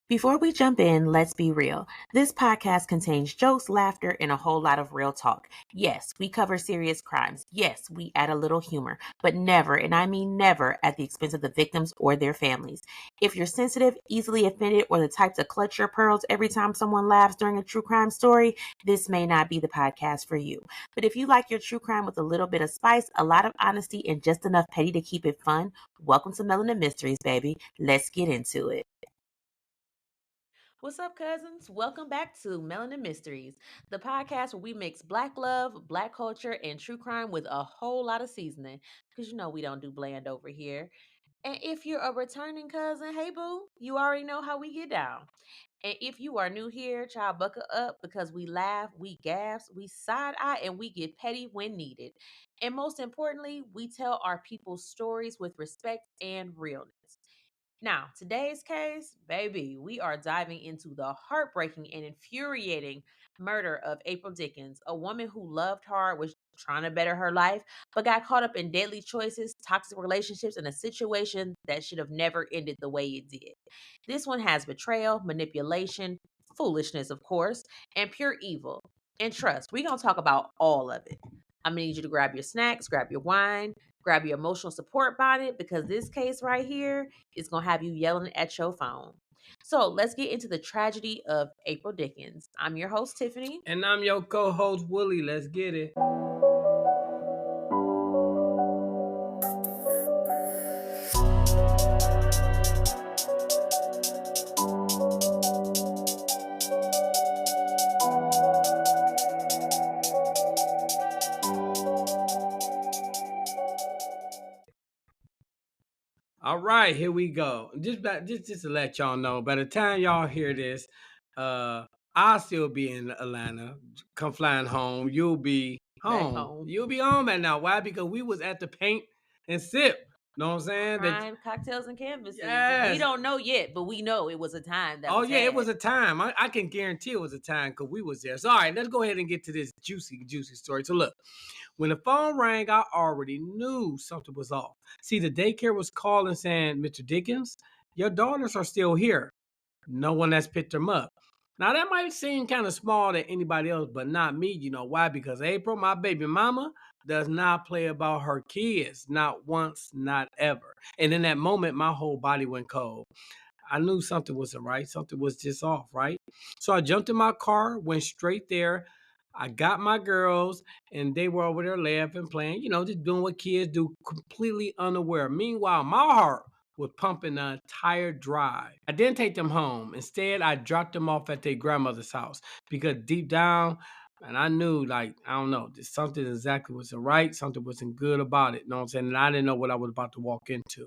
Before we jump in, let's be real. This podcast contains jokes, laughter, and a whole lot of real talk. Yes, we cover serious crimes. Yes, we add a little humor, but never, and I mean never, at the expense of the victims or their families. If you're sensitive, easily offended, or the type to clutch your pearls every time someone laughs during a true crime story, this may not be the podcast for you. But if you like your true crime with a little bit of spice, a lot of honesty, and just enough petty to keep it fun, welcome to Melanin Mysteries, baby. Let's get into it. What's up, cousins? Welcome back to Melanin Mysteries, the podcast where we mix black love, black culture, and true crime with a whole lot of seasoning. Because you know we don't do bland over here. And if you're a returning cousin, hey boo, you already know how we get down. And if you are new here, child, buckle up because we laugh, we gasp, we side eye, and we get petty when needed. And most importantly, we tell our people's stories with respect and realness. Now, today's case, baby, we are diving into the heartbreaking and infuriating murder of April Dickens, a woman who loved hard, was trying to better her life, but got caught up in deadly choices, toxic relationships, and a situation that should have never ended the way it did. This one has betrayal, manipulation, foolishness, of course, and pure evil. And trust, we're going to talk about all of it. I'm going to need you to grab your snacks, grab your wine, grab your emotional support bonnet because this case right here is going to have you yelling at your phone. So let's get into the tragedy of April Dickens. I'm your host, Tiffany. And I'm your co-host, Willie. Let's get it. All right, here we go. Just to let y'all know, by the time y'all hear this, uh, I'll still be in Atlanta. Come flying home. You'll be Back home. home. You'll be home at now. Why? Because we was at the paint and sip. Know what I'm saying? Crime, cocktails, and canvases. We Yes. don't know yet, but we know it was a time that Oh was yeah, it was had. a time. I can guarantee it was a time because we was there. So all right, let's go ahead and get to this juicy story. So look, when the phone rang, I already knew something was off. See, the daycare was calling saying, Mr. Dickens, your daughters are still here. No one has picked them up. Now that might seem kind of small to anybody else, but not me. You know why? Because April, my baby mama, does not play about her kids. Not once, not ever. And in that moment, my whole body went cold. I knew something wasn't right. Something was just off, right? So I jumped in my car, went straight there. I got my girls, and they were over there laughing, playing, just doing what kids do, completely unaware. Meanwhile, my heart was pumping the entire drive. I didn't take them home. Instead, I dropped them off at their grandmother's house because deep down, and I knew, like, I don't know, something exactly wasn't right, something wasn't good about it. You know what I'm saying? And I didn't know what I was about to walk into,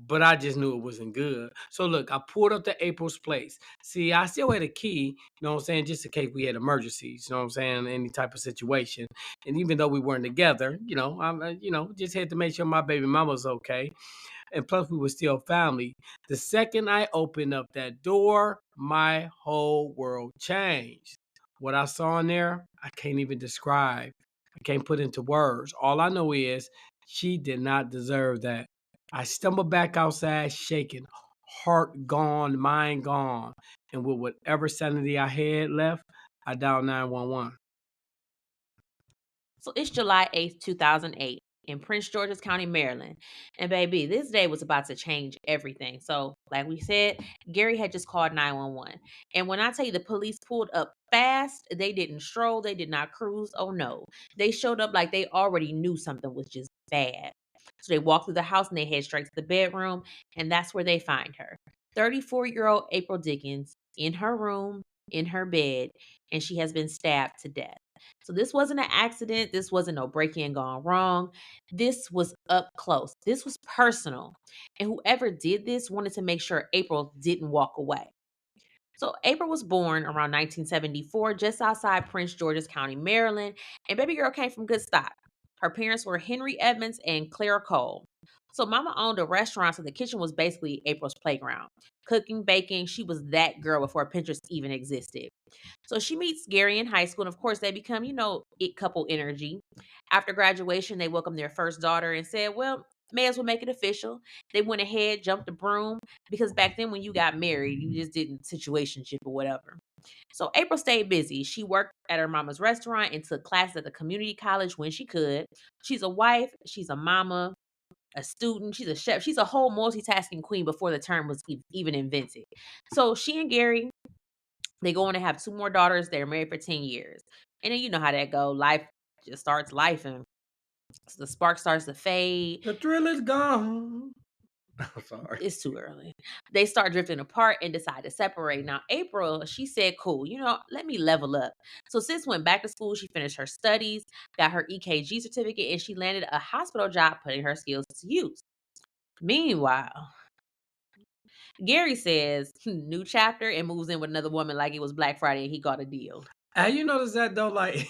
but I just knew it wasn't good. So look, I pulled up to April's place. See, I still had a key, you know what I'm saying, just in case we had emergencies, you know what I'm saying, any type of situation. And even though we weren't together, just had to make sure my baby mama was okay. And plus, we were still family. The second I opened up that door, my whole world changed. What I saw in there, I can't even describe. I can't put into words. All I know is she did not deserve that. I stumbled back outside shaking, heart gone, mind gone. And with whatever sanity I had left, I dialed 911. So it's July 8th, 2008 in Prince George's County, Maryland. And baby, this day was about to change everything. So, like we said, Gary had just called 911. And when I tell you the police pulled up fast, they didn't stroll, they did not cruise. Oh no. They showed up like they already knew something was just bad. So they walked through the house and they head straight to the bedroom, and that's where they find her. 34-year-old April Dickens in her room, in her bed, and she has been stabbed to death. So this wasn't an accident. This wasn't no breaking gone wrong. This was up close. This was personal. And whoever did this wanted to make sure April didn't walk away. So April was born around 1974, just outside Prince George's County, Maryland, and baby girl came from good stock. Her parents were Henry Edmonds and Clara Cole. So mama owned a restaurant, so the kitchen was basically April's playground. Cooking, baking, she was that girl before Pinterest even existed. So she meets Gary in high school, and of course they become, it couple energy. After graduation, they welcomed their first daughter and said, well, May as well make it official. They went ahead, jumped the broom, because back then when you got married, you just didn't situationship or whatever. So April stayed busy. She worked at her mama's restaurant and took classes at the community college when she could. She's a wife, she's a mama, a student, she's a chef. She's a whole multitasking queen before the term was even invented. So she and Gary, they go on to have two more daughters. They're married for 10 years. And then you know how that go. Life just starts life and the spark starts to fade. The thrill is gone. I'm sorry. It's too early. They start drifting apart and decide to separate. Now, April, she said, cool, let me level up. So, sis went back to school. She finished her studies, got her EKG certificate, and she landed a hospital job putting her skills to use. Meanwhile, Gary says, new chapter, and moves in with another woman like it was Black Friday and he got a deal. And you notice that though, like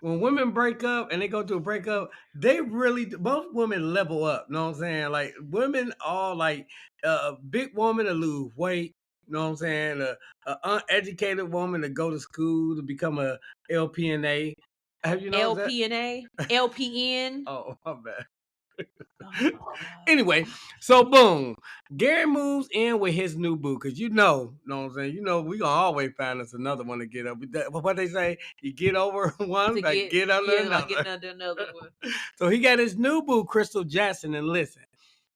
when women break up and they go through a breakup, they really both women level up. You know what I'm saying? Like women all like a big woman to lose weight. You know what I'm saying? A uneducated woman to go to school to become a LPNA. Have you noticed that? LPNA, LPN. Oh, my bad. Oh, Anyway, so boom, Gary moves in with his new boo because know what I'm saying? We gonna always find us another one to get up. What they say, you get over one, to like get under yeah, another. like getting under another one. So he got his new boo, Crystal Jackson, and listen,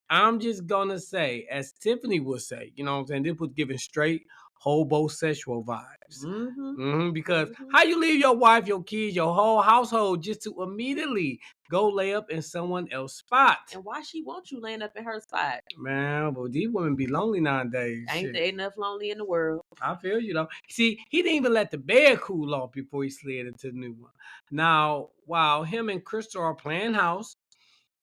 I'm just gonna say, as Tiffany would say, you know what I'm saying? This was giving straight hobosexual vibes. Because how you leave your wife, your kids, your whole household just to immediately go lay up in someone else's spot? And why she want you laying up in her spot? Man, but these women be lonely nowadays. Ain't there enough lonely in the world? I feel you though. See, he didn't even let the bed cool off before he slid into the new one. Now, while him and Crystal are playing house,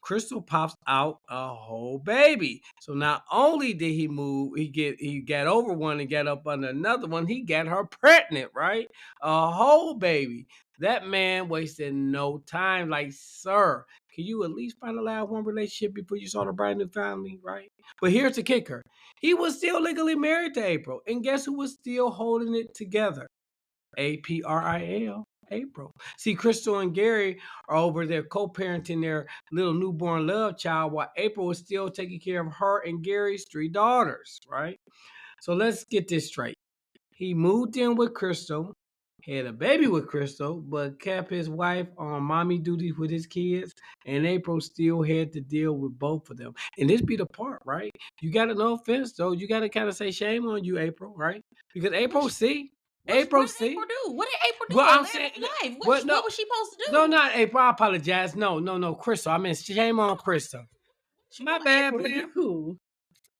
Crystal pops out a whole baby. So not only did he move, he got over one and got up under another one, he got her pregnant, right? A whole baby. That man wasted no time. Like, sir, can you at least finalize one relationship before you start a brand new family, right? But here's the kicker. He was still legally married to April. And guess who was still holding it together? April. April. See, Crystal and Gary are over there co-parenting their little newborn love child while April is still taking care of her and Gary's 3 daughters, right? So let's get this straight. He moved in with Crystal, had a baby with Crystal, but kept his wife on mommy duty with his kids, and April still had to deal with both of them. And this be the part, right? You got to, no offense, though, you got to kind of say shame on you, April, right? Because April, What did April do? What did April do? Well, I'm Live saying, life. what? No, What was she supposed to do? no, not April. I apologize. No, Crystal. I mean, shame on Crystal. My bad, man.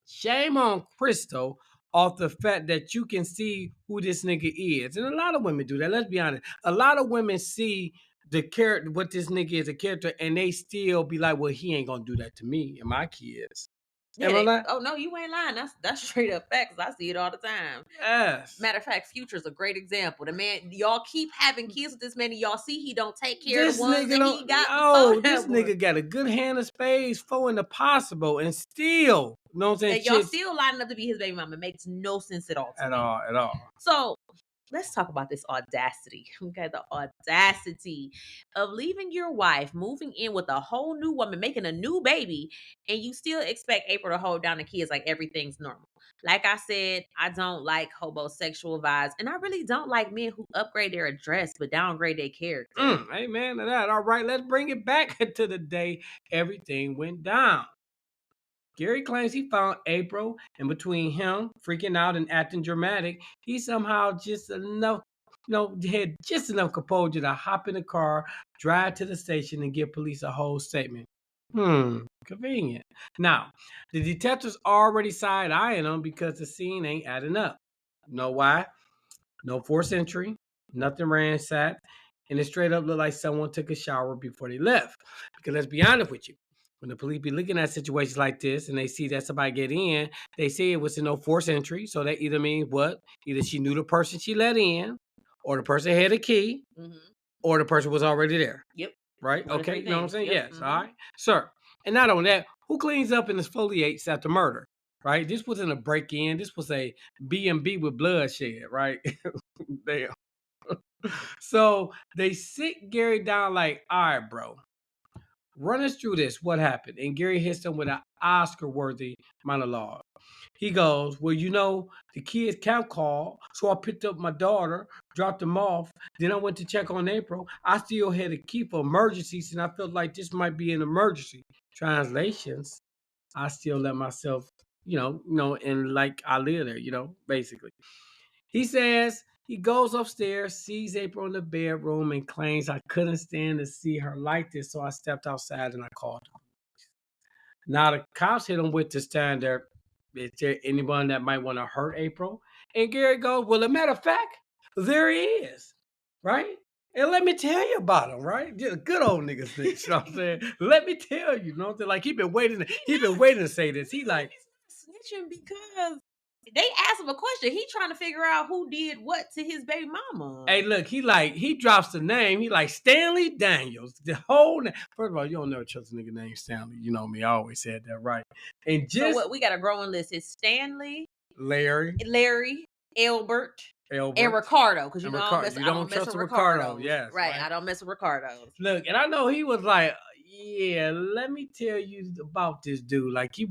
Shame on Crystal off the fact that you can see who this nigga is. And a lot of women do that. Let's be honest. A lot of women see the character, what this nigga is, a character, and they still be like, well, he ain't gonna do that to me and my kids. Yeah, oh no, you ain't lying. That's straight up facts. I see it all the time. Yes. Matter of fact, Future's a great example. The man, y'all keep having kids with this man, and y'all see he don't take care of the ones that he got. No, this nigga got a good hand of spades for the possible, and still, you know what I'm saying? And y'all still lining up to be his baby mama. It makes no sense at all. At all. So let's talk about this audacity. Okay, the audacity of leaving your wife, moving in with a whole new woman, making a new baby, and you still expect April to hold down the kids like everything's normal. Like I said, I don't like homosexual vibes, and I really don't like men who upgrade their address but downgrade their character. Amen to that. All right, let's bring it back to the day everything went down. Gary claims he found April, and between him freaking out and acting dramatic, he somehow just enough, had just enough composure to hop in the car, drive to the station, and give police a whole statement. Convenient. Now, the detectives already side-eyeing him because the scene ain't adding up. Know why? No forced entry, nothing ransacked, and it straight up looked like someone took a shower before they left. Because let's be honest with you, when the police be looking at situations like this and they see that somebody get in, they say it was no forced entry. So that either means what? Either she knew the person she let in, or the person had a key, or the person was already there. Yep. Right? Okay. You know what I'm saying? Yep. Yes. All right. Sir. And not only that, who cleans up and exfoliates after murder? Right? This wasn't a break-in. This was a B&B with bloodshed, right? Damn. So they sit Gary down like, all right, bro. run us through this. What happened? And Gary hits them with an Oscar-worthy monologue. He goes, well, the kids camp called, so I picked up my daughter, dropped them off. Then I went to check on April. I still had a key for emergencies, and I felt like this might be an emergency. Translations, I still let myself, and like I live there, basically. He says he goes upstairs, sees April in the bedroom, and claims I couldn't stand to see her like this, so I stepped outside and I called her. Now the cops hit him with the standard, is there anyone that might want to hurt April? And Gary goes, well, as a matter of fact, there he is, right? And let me tell you about him, right? Just a good old nigga snitch, you know what I'm saying? Let me tell you, you know what I'm saying? Like he been waiting to say this. He like, he's not snitching because they asked him a question. He trying to figure out who did what to his baby mama. hey, look, he drops the name. He like Stanley Daniels. The whole name. First of all, you don't never trust a nigga named Stanley. You know me, I always said that, right? And So just what we got a growing list is Stanley, Larry, Albert, and Albert, Ricardo. Because and I Ricardo. don't You mess don't with trust Ricardo. Ricardos. Yes, Right. I don't mess with Ricardos. Look, and I know he was like, yeah, let me tell you about this dude. Like you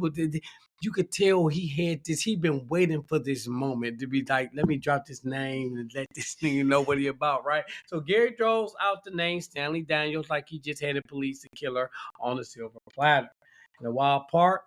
could tell he had this. He been waiting for this moment to be like, let me drop this name and let this nigga know what he about, right? So Gary throws out the name Stanley Daniels like he just had the police to kill her on a silver platter. And the wild part,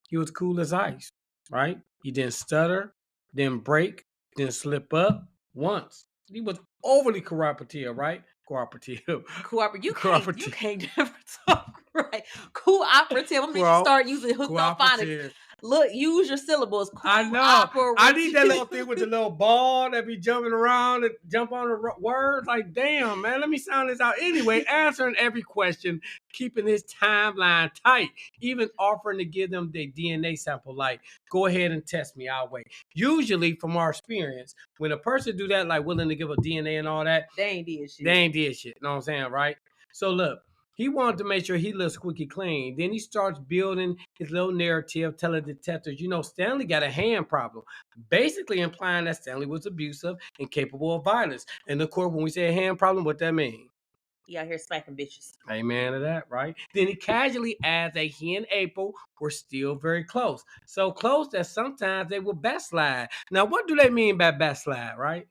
he was cool as ice, right? He didn't stutter, didn't break, didn't slip up once. He was overly cooperative, right? Cooperative. You can't never talk right. Cooperative. I'm gonna start using hooked up phonics. Look, use your syllables. I know. I need that little thing with the little ball that be jumping around and jump on the words. Like, damn, man, let me sound this out. Anyway, answering every question, keeping his timeline tight, even offering to give them their DNA sample. Like, go ahead and test me. I'll wait. Usually, from our experience, when a person do that, like willing to give a DNA and all that, they ain't did shit. You know what I'm saying, right? So look, he wanted to make sure he looks squeaky clean. Then he starts building his little narrative, telling detectives, Stanley got a hand problem, basically implying that Stanley was abusive and capable of violence. And of course, when we say a hand problem, what that mean? He out here smacking bitches. Amen to that, right? Then he casually adds that he and April were still very close. So close that sometimes they would backslide. Now, what do they mean by backslide, right?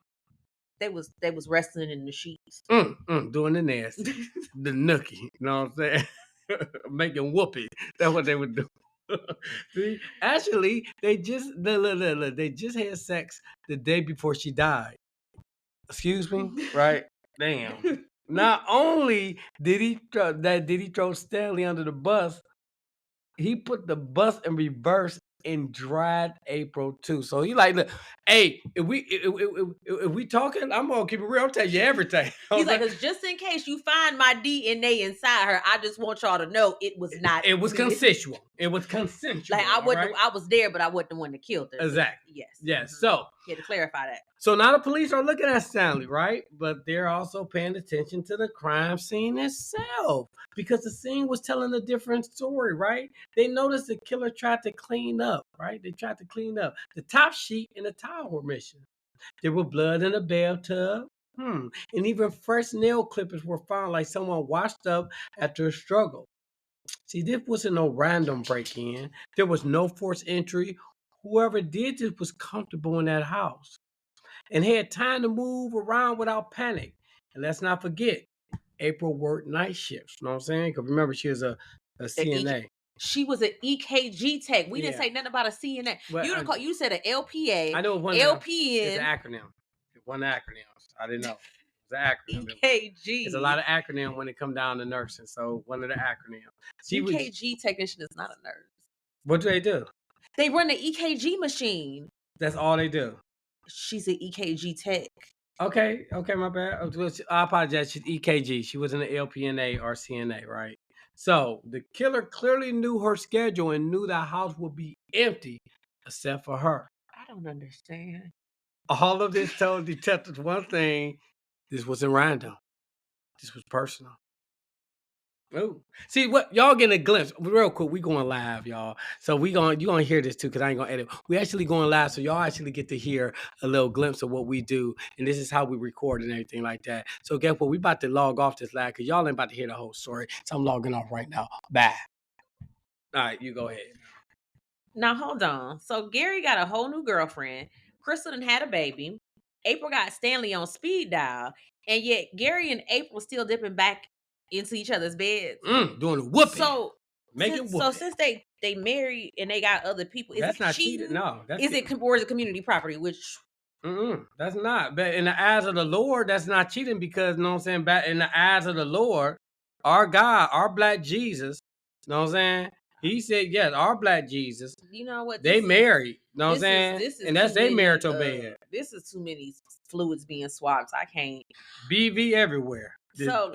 They was wrestling in the sheets. Doing the nasty. The nookie. You know what I'm saying? Making whoopee. That's what they would do. See, actually, they just had sex the day before she died. Excuse me? Right? Damn. Not only did he throw Stanley under the bus, he put the bus in reverse and dried April too. So he like, look, hey, if we talking, I'm gonna keep it real. I'll tell you everything. He's like, because just in case you find my DNA inside her, I just want y'all to know it was not. It was consensual. It was consensual. Like I was there, but I wasn't the one that killed her. Exactly. Yes. Yes. Mm-hmm. So you had to clarify that. So now the police are looking at Stanley, right? But they're also paying attention to the crime scene itself because the scene was telling a different story, right? They noticed the killer tried to clean up, right? They tried to clean up. The top sheet and the towel were missing. There was blood in a bathtub. And even fresh nail clippers were found, like someone washed up after a struggle. See, this wasn't no random break-in. There was no forced entry. Whoever did this was comfortable in that house and had time to move around without panic. And let's not forget, April worked night shifts. You know what I'm saying? Because remember, she was a CNA. She was an EKG tech. We didn't say nothing about a CNA. Well, you said an LPA. I know one LPN. It's an acronym. One acronym. I didn't know. It's an acronym. EKG. There's a lot of acronym when it come down to nursing. So one of the acronyms. EKG technician is not a nurse. What do they do? They run the EKG machine. That's all they do. She's an EKG tech. Okay, my bad. I apologize. She's EKG. She wasn't an LPNA or CNA, right? So the killer clearly knew her schedule and knew the house would be empty except for her. I don't understand. All of this told detectives one thing: this wasn't random. This was personal. Oh, see what y'all getting a glimpse real quick. We going live, y'all. So you gonna hear this too because I ain't gonna edit. We actually going live, so y'all actually get to hear a little glimpse of what we do, and this is how we record and everything like that. So guess what? We about to log off this live because y'all ain't about to hear the whole story. So I'm logging off right now. Bye. All right, you go ahead. Now hold on. So Gary got a whole new girlfriend. Crystal done had a baby. April got Stanley on speed dial, and yet Gary and April still dipping back into each other's beds. Doing a whooping, So making since whooping. they married and they got other people, is That's it not cheating. cheating? No, that's Is it or is it community property? Which that's not. But in the eyes of the Lord, that's not cheating because, you know what I'm saying? Back in the eyes of the Lord, our God, our black Jesus, you know what I'm saying? He said, yes, our black Jesus, you know what they married, you know what I'm this is saying? this is And that's too their many marital bed. this is too many fluids being swapped. I can't. BV everywhere. So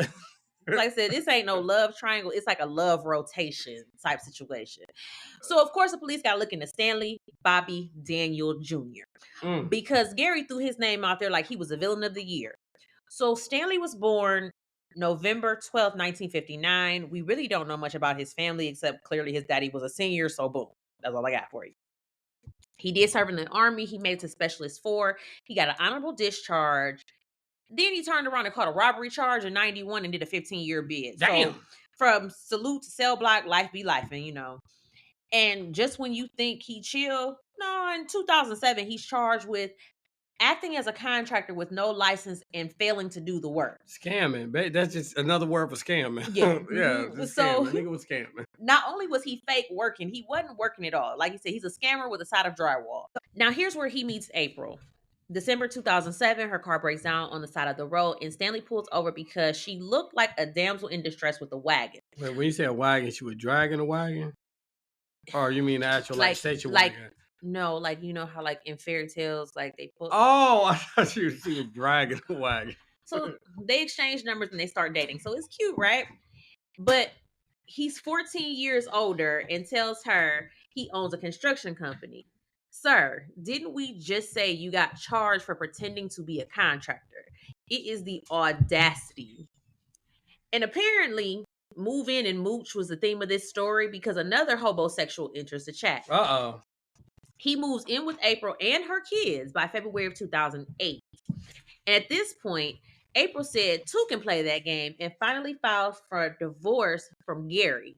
like I said, this ain't no love triangle. It's like a love rotation type situation. So of course the police got looking at Stanley Bobby Daniel Jr. Mm. because Gary threw his name out there like he was the villain of the year. So Stanley was born November 12th, 1959. We really don't know much about his family except clearly his daddy was a senior. So boom, that's all I got for you. He did serve in the army. He made it to specialist 4. He got an honorable discharge. Then he turned around and caught a robbery charge in 91 and did a 15-year bid. Damn. So from salute to cell block, life be life, and you know. And just when you think he chill, no, in 2007, he's charged with acting as a contractor with no license and failing to do the work. Scamming. That's just another word for scamming. Yeah. Yeah, just So scamming. Nigga was scamming. not only was he fake working, he wasn't working at all. Like you said, he's a scammer with a side of drywall. Now here's where he meets April. December 2007, her car breaks down on the side of the road, and Stanley pulls over because she looked like a damsel in distress with a wagon. Wait, when you say a wagon, she was dragging a wagon? Or you mean the actual like station wagon? No, like you know how like in fairy tales, like they put. Oh, I thought she was dragging a wagon. So they exchange numbers and they start dating. So it's cute, right? But he's 14 years older and tells her he owns a construction company. Sir, didn't we just say you got charged for pretending to be a contractor? It is the audacity. And apparently, move in and mooch was the theme of this story because another homosexual enters the chat. Uh-oh. He moves in with April and her kids by February of 2008. And at this point, April said two can play that game and finally files for a divorce from Gary.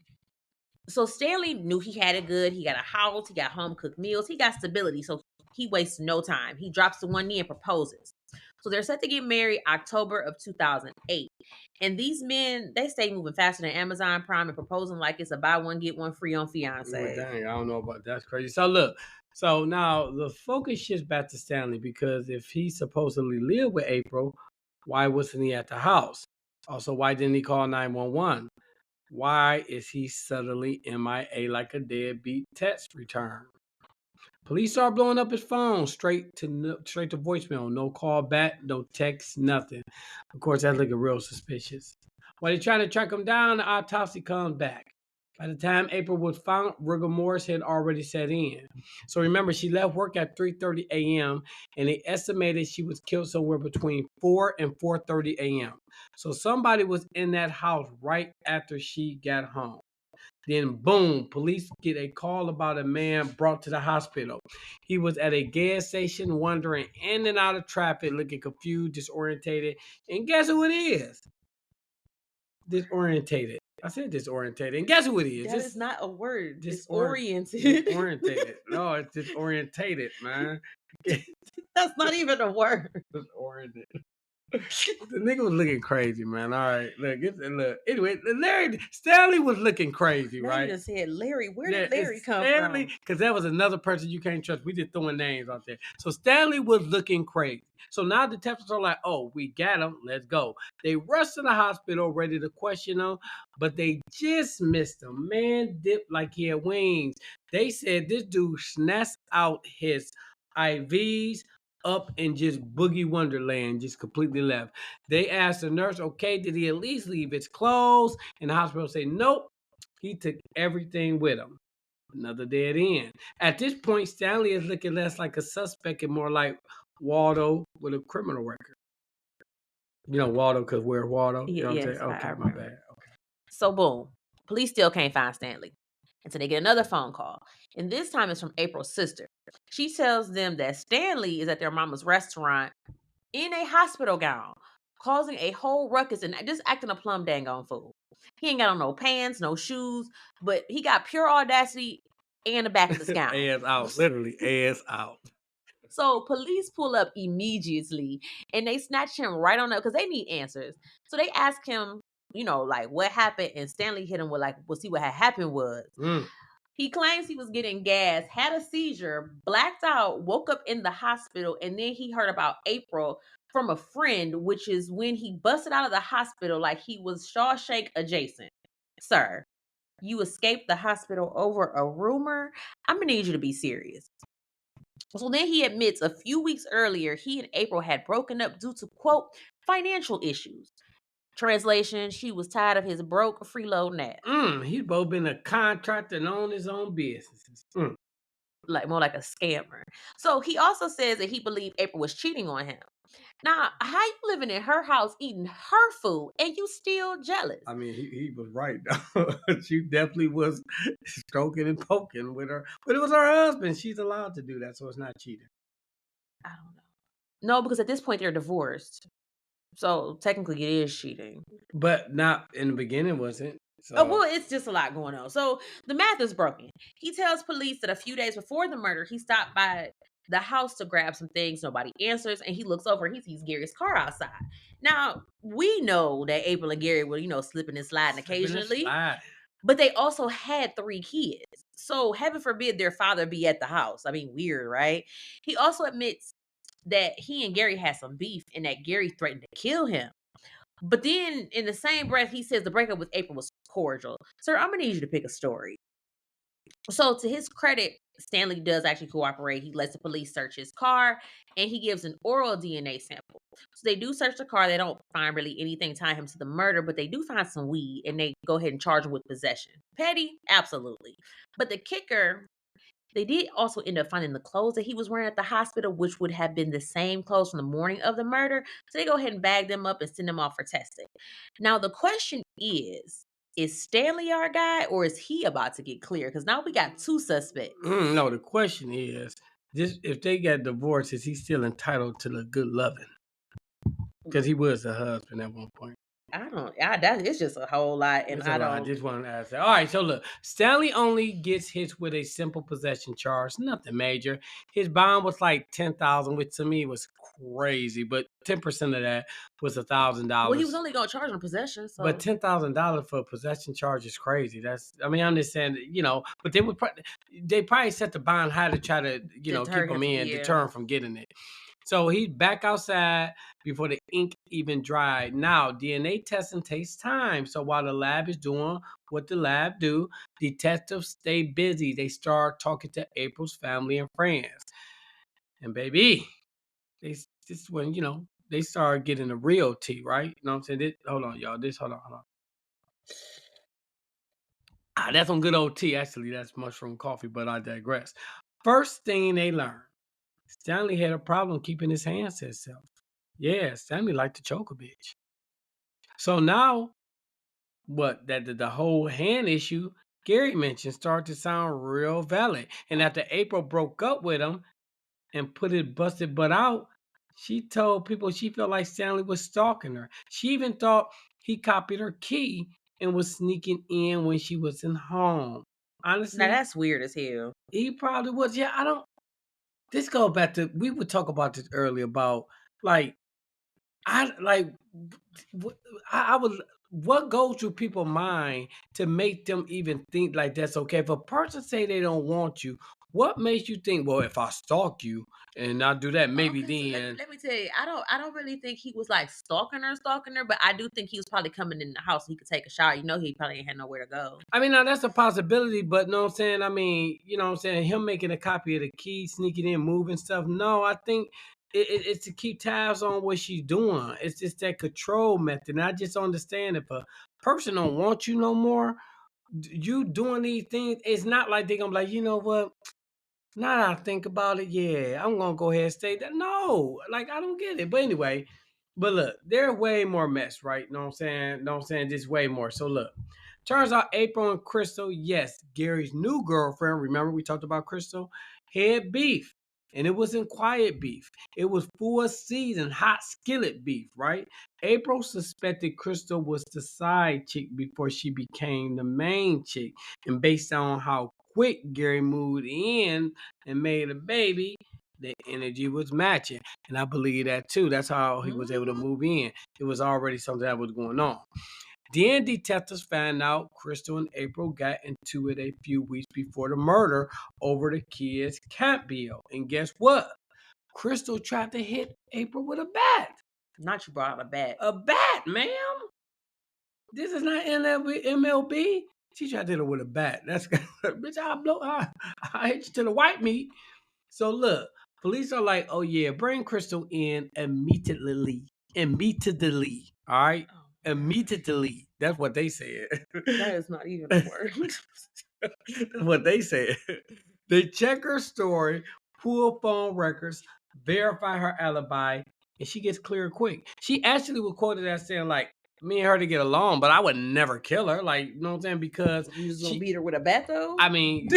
So Stanley knew he had it good. He got a house, he got home cooked meals, he got stability. So he wastes no time. He drops to one knee and proposes. So they're set to get married October of 2008. And these men, they stay moving faster than Amazon Prime and proposing like it's a buy one, get one free on fiance. Well, dang, I don't know about that's crazy. So look, so now the focus shifts back to Stanley because if he supposedly lived with April, why wasn't he at the house? Also, why didn't he call 911? Why is he suddenly MIA like a deadbeat text return? Police start blowing up his phone straight to voicemail. No call back, no text, nothing. Of course, that's looking real suspicious. While they try to track him down, the autopsy comes back. By the time April was found, rigor mortis had already set in. So remember, she left work at 3:30 a.m. and they estimated she was killed somewhere between 4 and 4:30 a.m. So somebody was in that house right after she got home. Then, boom, police get a call about a man brought to the hospital. He was at a gas station wandering in and out of traffic, looking confused, disorientated. And guess who it is? Disorientated. I said disorientated. And guess who it is? That is not a word. Disoriented. Disoriented. Disorientated. No, it's disorientated, man. That's not even a word. Disoriented. The nigga was looking crazy, man. All right, look. Anyway, Stanley was looking crazy, Now right? you just said Larry. Where did Larry come Stanley, from? because that was another person you can't trust. We just throwing names out there. So Stanley was looking crazy. So now detectives are like, "Oh, we got him. Let's go." They rushed to the hospital, ready to question him, but they just missed him. Man dipped like he had wings. They said this dude snatched out his IVs up in just boogie wonderland, just completely left. They asked the nurse, okay, did he at least leave his clothes? And the hospital said, nope, he took everything with him. Another dead end. At this point, Stanley is looking less like a suspect and more like Waldo with a criminal record. You know Waldo because we're Waldo. You know what I'm saying? Okay, my bad. Okay. So boom, police still can't find Stanley until they get another phone call. And this time it's from April's sister. She tells them that Stanley is at their mama's restaurant in a hospital gown, causing a whole ruckus and just acting a plum dang on fool. He ain't got on no pants, no shoes, but he got pure audacity and the back of the gown. Ass out, literally ass out. So police pull up immediately and they snatch him right on up because they need answers. So they ask him, like what happened, and Stanley hit him with like, "We'll see what had happened was." Mm. He claims he was getting gas, had a seizure, blacked out, woke up in the hospital, and then he heard about April from a friend, which is when he busted out of the hospital like he was Shawshank adjacent. Sir, you escaped the hospital over a rumor? I'm gonna need you to be serious. So then he admits a few weeks earlier he and April had broken up due to, quote, financial issues. Translation, she was tired of his broke freeloading ass. He's both been a contractor and own his own businesses. Like more like a scammer. So he also says that he believed April was cheating on him. Now, how you living in her house eating her food and you still jealous? I mean, he was right though. She definitely was stroking and poking with her, but it was her husband. She's allowed to do that, so it's not cheating. I don't know. No, because at this point they're divorced. So technically it is cheating. But not in the beginning, wasn't. So Oh, well, it's just a lot going on. So the math is broken. He tells police that a few days before the murder, he stopped by the house to grab some things. Nobody answers, and he looks over. He sees Gary's car outside. Now we know that April and Gary were, slipping and sliding occasionally, but they also had 3 kids. So heaven forbid their father be at the house. I mean, weird, right? He also admits that he and Gary had some beef, and that Gary threatened to kill him. But then in the same breath, he says the breakup with April was cordial. Sir, I'm gonna need you to pick a story. So to his credit, Stanley does actually cooperate. He lets the police search his car and he gives an oral DNA sample. So they do search the car. They don't find really anything tying him to the murder, but they do find some weed and they go ahead and charge him with possession. Petty? Absolutely. But the kicker, they did also end up finding the clothes that he was wearing at the hospital, which would have been the same clothes from the morning of the murder. So they go ahead and bag them up and send them off for testing. Now, the question is Stanley our guy or is he about to get clear? Because now we got 2 suspects. No, the question is, if they got divorced, is he still entitled to the good loving? Because he was the husband at one point. It's just a whole lot. And I just wanted to ask that. All right, so look, Stanley only gets hit with a simple possession charge, nothing major. His bond was like $10,000, which to me was crazy, but 10% of that was $1,000. Well, he was only going to charge him possession. So. But $10,000 for a possession charge is crazy. I understand, but they probably set the bond high to try to, keep him in, deter him from getting it. So he's back outside before the ink even dried. Now, DNA testing takes time. So while the lab is doing what the lab do, detectives stay busy. They start talking to April's family and friends. And baby, this is when, they start getting the real tea, right? You know what I'm saying? Hold on, y'all. Hold on. That's some good old tea. Actually, that's mushroom coffee, but I digress. First thing they learned, Stanley had a problem keeping his hands to himself. Yeah, Stanley liked to choke a bitch. So now, the whole hand issue Gary mentioned started to sound real valid. And after April broke up with him and put it busted butt out, she told people she felt like Stanley was stalking her. She even thought he copied her key and was sneaking in when she wasn't home. Honestly, now that's weird as hell. He probably was. Yeah, I don't. This goes back to, we would talk about this earlier about like, what goes through people's mind to make them even think like that's okay? If a person say they don't want you, what makes you think, well, if I stalk you and not do that, maybe then. Let me tell you, I don't really think he was like stalking her, but I do think he was probably coming in the house so he could take a shower. He probably ain't had nowhere to go. I mean, now that's a possibility, but know what I'm saying? I mean, you know what I'm saying? Him making a copy of the key, sneaking in, moving stuff. No, I think it's to keep tabs on what she's doing. It's just that control method. And I just understand if a person don't want you no more, you doing these things, it's not like they're going to be like, you know what? Now that I think about it, yeah, I'm going to go ahead and stay there. No, like, I don't get it. But anyway, but look, they're way more mess, right? Know what I'm saying? Just way more. So look, Turns out April and Crystal, yes, Gary's new girlfriend, remember we talked about Crystal, had beef. And it wasn't quiet beef. It was full season, hot skillet beef, right? April suspected Crystal was the side chick before she became the main chick. And based on how quick Gary moved in and made a baby, the energy was matching. And I believe that too. That's how he was able to move in. It was already something that was going on. Then detectives found out Crystal and April got into it a few weeks before the murder over the kids' camp bill. And guess what? Crystal tried to hit April with a bat. Not you brought a bat. A bat, ma'am. This is not MLB. She tried to hit her with a bat. That's bitch. I hit you to the white meat. So look, police are like, oh yeah, bring Crystal in immediately. Immediately. All right. Immediately. That's what they said. That is not even a word. That's what they said. They check her story, pull phone records, verify her alibi, and she gets clear quick. She actually was quoted as saying, like, me and her to get along, but I would never kill her. Like, you know what I'm saying? Because you just gonna beat her with a bat, though? I mean,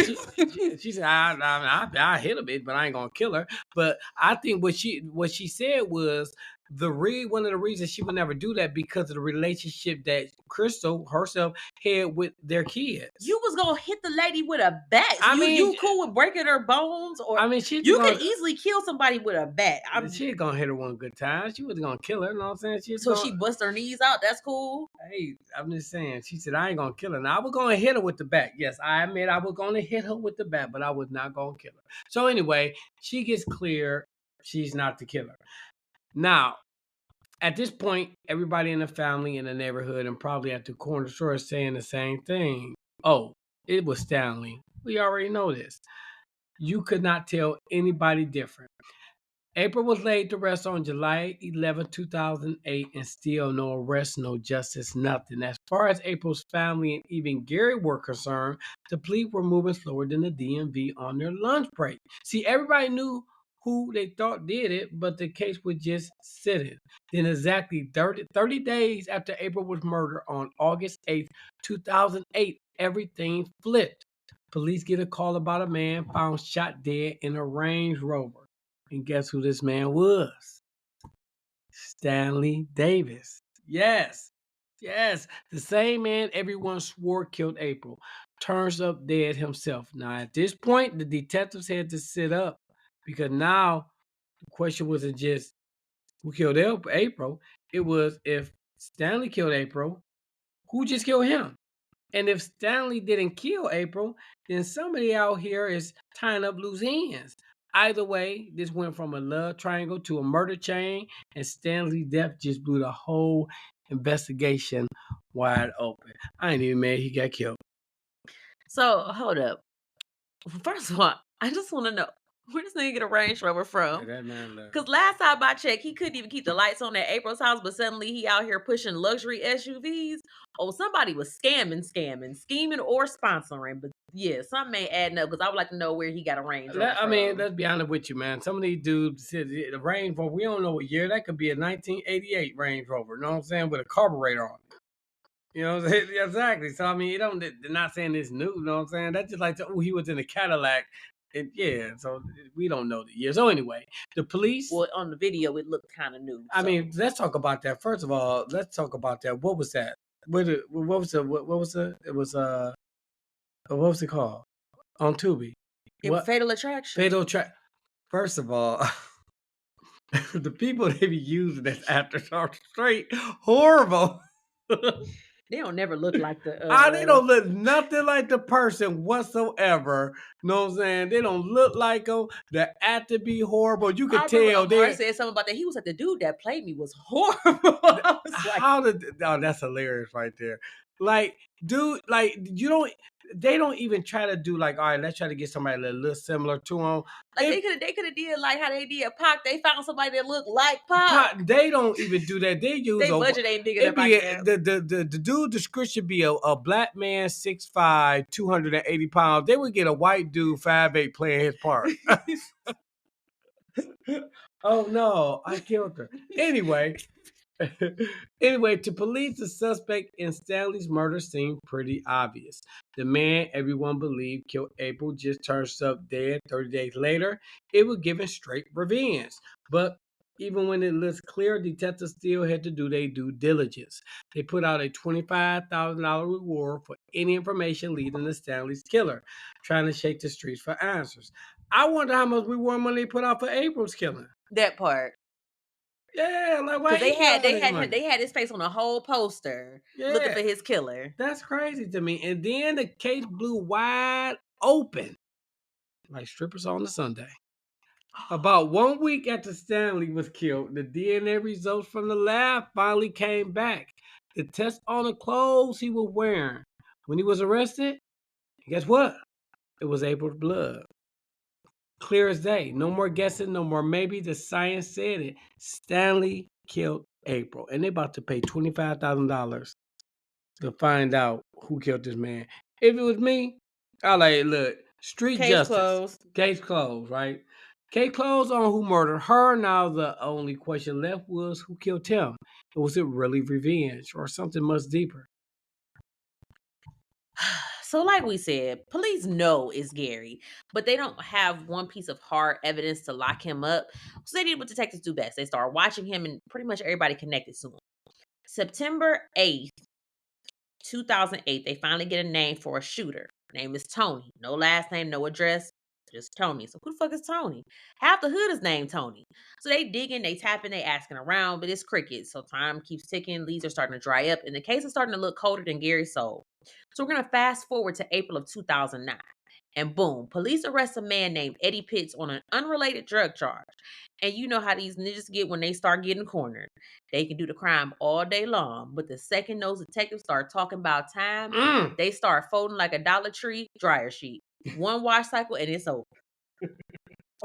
she said, I hit a bitch, but I ain't gonna kill her. But I think what she said was one of the reasons she would never do that because of the relationship that Crystal herself had with their kids. You was gonna hit the lady with a bat. So you cool with breaking her bones, or I mean, you could easily kill somebody with a bat. She ain't gonna hit her one good time. She wasn't gonna kill her. You know what I'm saying? She bust her knees out. That's cool. Hey, I'm just saying. She said I ain't gonna kill her. Now I was gonna hit her with the bat. Yes, I admit I was gonna hit her with the bat, but I was not gonna kill her. So anyway, she gets clear. She's not the killer. Now, at this point, everybody in the family, in the neighborhood, and probably at the corner store is saying the same thing. Oh, it was Stanley. We already know this. You could not tell anybody different. April was laid to rest on July 11, 2008, and still no arrest, no justice, nothing. As far as April's family and even Gary were concerned, the police were moving slower than the DMV on their lunch break. See, everybody knew who they thought did it, but the case was just sitting. Then exactly 30 days after April was murdered on August 8th, 2008, everything flipped. Police get a call about a man found shot dead in a Range Rover. And guess who this man was? Stanley Davis. Yes. The same man everyone swore killed April turns up dead himself. Now, at this point, the detectives had to sit up because now the question wasn't just who killed April. It was if Stanley killed April, who just killed him? And if Stanley didn't kill April, then somebody out here is tying up loose ends. Either way, this went from a love triangle to a murder chain, and Stanley's death just blew the whole investigation wide open. I ain't even mad he got killed. So, hold up. First of all, I just want to know, where does nigga get a Range Rover from? Because last time I checked, he couldn't even keep the lights on at April's house, but suddenly he out here pushing luxury SUVs. Oh, somebody was scheming, or sponsoring. But yeah, something ain't adding up because I would like to know where he got a Range Rover from. I mean, let's be honest with you, man. Some of these dudes said the Range Rover, we don't know what year. That could be a 1988 Range Rover, you know what I'm saying, with a carburetor on it. You know what I'm saying? Exactly. So, I mean, they're not saying it's new, you know what I'm saying? That's just like, he was in a Cadillac. And yeah, so we don't know the year. So anyway, the police. Well, on the video, it looked kind of new. I mean, let's talk about that. First of all, let's talk about that. What was that? What was it? What was it? It was what was it called? On Tubi. Fatal Attraction. Fatal Attraction. First of all, the people they be using as actors are straight horrible. They don't never look like the. They don't look nothing like the person whatsoever. Know what I'm saying? They don't look like them. The actor be horrible. You could tell. They said something about that. He was like, the dude that played me was horrible. I was like, that's hilarious right there. Like, dude, like they don't even try to do like, all right, let's try to get somebody a little similar to them. Like they could have did like how they did Pac. They found somebody that looked like Pac. They don't even do that. They use their budget ain't big enough. The dude description be a black man 6'5", 280 pounds. They would get a white dude 5'8" playing his part. Oh no, I killed her. Anyway, Anyway, to police, the suspect in Stanley's murder seemed pretty obvious. The man everyone believed killed April just turns up dead 30 days later. It was given straight revenge. But even when it looks clear, detectives still had to do their due diligence. They put out a $25,000 reward for any information leading to Stanley's killer, trying to shake the streets for answers. I wonder how much reward money they put out for April's killing. That part. Yeah, like why Because he get all that money? they had his face on a whole poster looking Yeah, for his killer. that's crazy to me. And then the case blew wide open, like strippers on a Sunday. About 1 week after Stanley was killed, the DNA results from the lab finally came back. The test on the clothes he was wearing when he was arrested, guess what? It was April's blood. Clear as day. No more guessing, no more maybe. The science said it. Stanley killed April. And they about to pay $25,000 to find out who killed this man. If it was me, I like, look, street Case justice. closed. Case closed, right? Case closed on who murdered her. Now the only question left was who killed him. And was it really revenge or something much deeper? So, like we said, police know it's Gary, but they don't have one piece of hard evidence to lock him up. So they did what detectives do best. They start watching him, and pretty much everybody connected to him. September 8th, 2008, they finally get a name for a shooter. Name is Tony. No last name, no address, just Tony. So who the fuck is Tony? Half the hood is named Tony. So they digging, they tapping, they asking around, but it's crickets. So time keeps ticking, leads are starting to dry up, and the case is starting to look colder than Gary's soul. So we're gonna fast forward to April of 2009. And boom, police arrest a man named Eddie Pitts on an unrelated drug charge. And you know how these niggas get when they start getting cornered. They can do the crime all day long, but the second those detectives start talking about time, they start folding like a Dollar Tree dryer sheet. One wash cycle and it's over.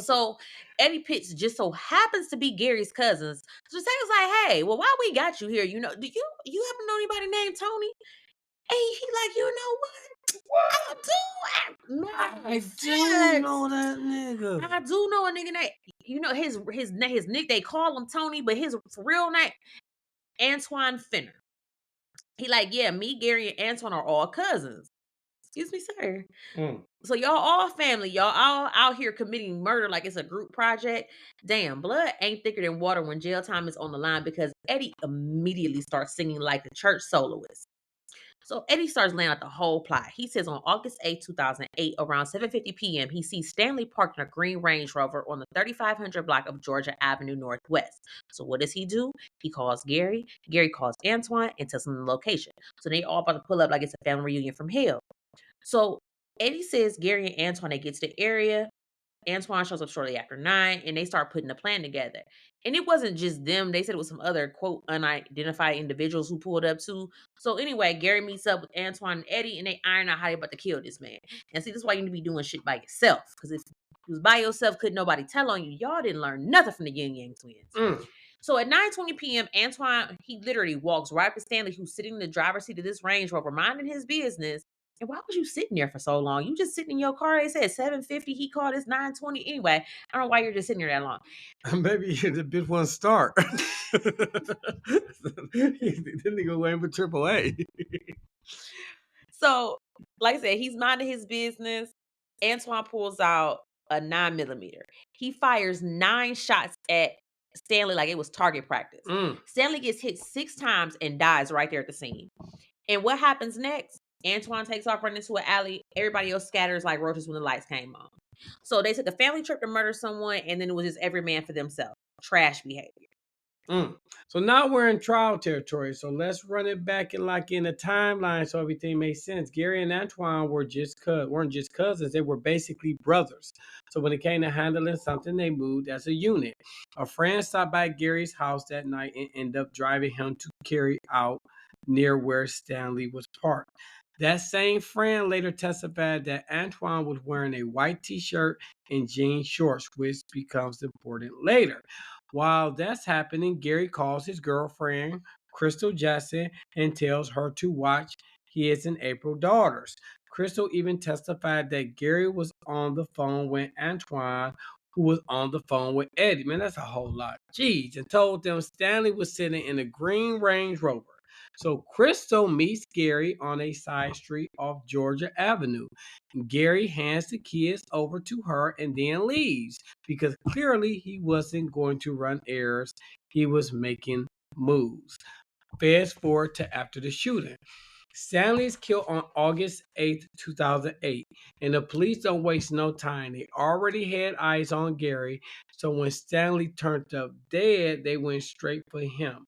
So Eddie Pitts just so happens to be Gary's cousins. So the was like, hey, well, why we got you here? You know, do you happen to know anybody named Tony? And he like, you know what? I do. I do know that nigga. I do know a nigga name. You know his nick. They call him Tony, but his real name Antoine Finner. He like, yeah, me, Gary, and Antoine are all cousins. Excuse me, sir. So y'all all family. Y'all all out here committing murder like it's a group project. Damn, blood ain't thicker than water when jail time is on the line because Eddie immediately starts singing like the church soloist. So Eddie starts laying out the whole plot. He says on August 8th, 2008, around 7:50 p.m., he sees Stanley parked in a green Range Rover on the 3500 block of Georgia Avenue Northwest. So what does he do? He calls Gary. Gary calls Antoine and tells him the location. So they all about to pull up like it's a family reunion from hell. So Eddie says Gary and Antoine, they get to the area. Antoine shows up shortly after 9 and they start putting a plan together. And it wasn't just them. They said it was some other, quote, unidentified individuals who pulled up too. So anyway, Gary meets up with Antoine and Eddie and they iron out how they about to kill this man. And see, this is why you need to be doing shit by yourself. Because if you was by yourself, couldn't nobody tell on you. Y'all didn't learn nothing from the Yin Yang twins. So at 9:20 p.m., Antoine, he literally walks right up to Stanley, who's sitting in the driver's seat of this Range Rover, minding his business. And why was you sitting there for so long? You just sitting in your car. It said 7:50. He called us 9:20. Anyway, I don't know why you're just sitting there that long. Maybe the bitch one start. Then they go waiting for AAA. So, like I said, he's minding his business. Antoine pulls out a 9mm. He fires 9 shots at Stanley like it was target practice. Stanley gets hit 6 times and dies right there at the scene. And what happens next? Antoine takes off running into an alley. Everybody else scatters like roaches when the lights came on. So they took a family trip to murder someone, and then it was just every man for themselves. Trash behavior. So now we're in trial territory. So let's run it back and like in a timeline so everything makes sense. Gary and Antoine weren't just cousins; they were basically brothers. So when it came to handling something, they moved as a unit. A friend stopped by Gary's house that night and ended up driving him to carry out near where Stanley was parked. That same friend later testified that Antoine was wearing a white t-shirt and jean shorts, which becomes important later. While that's happening, Gary calls his girlfriend, Crystal Jackson, and tells her to watch his and April daughters. Crystal even testified that Gary was on the phone when Antoine who was on the phone with Eddie. Man, that's a whole lot. Jeez. And told them Stanley was sitting in a green Range Rover. So Crystal meets Gary on a side street off Georgia Avenue. Gary hands the kids over to her and then leaves because clearly he wasn't going to run errands. He was making moves. Fast forward to after the shooting. Stanley is killed on August 8th, 2008, and the police don't waste no time. They already had eyes on Gary, so when Stanley turned up dead, they went straight for him.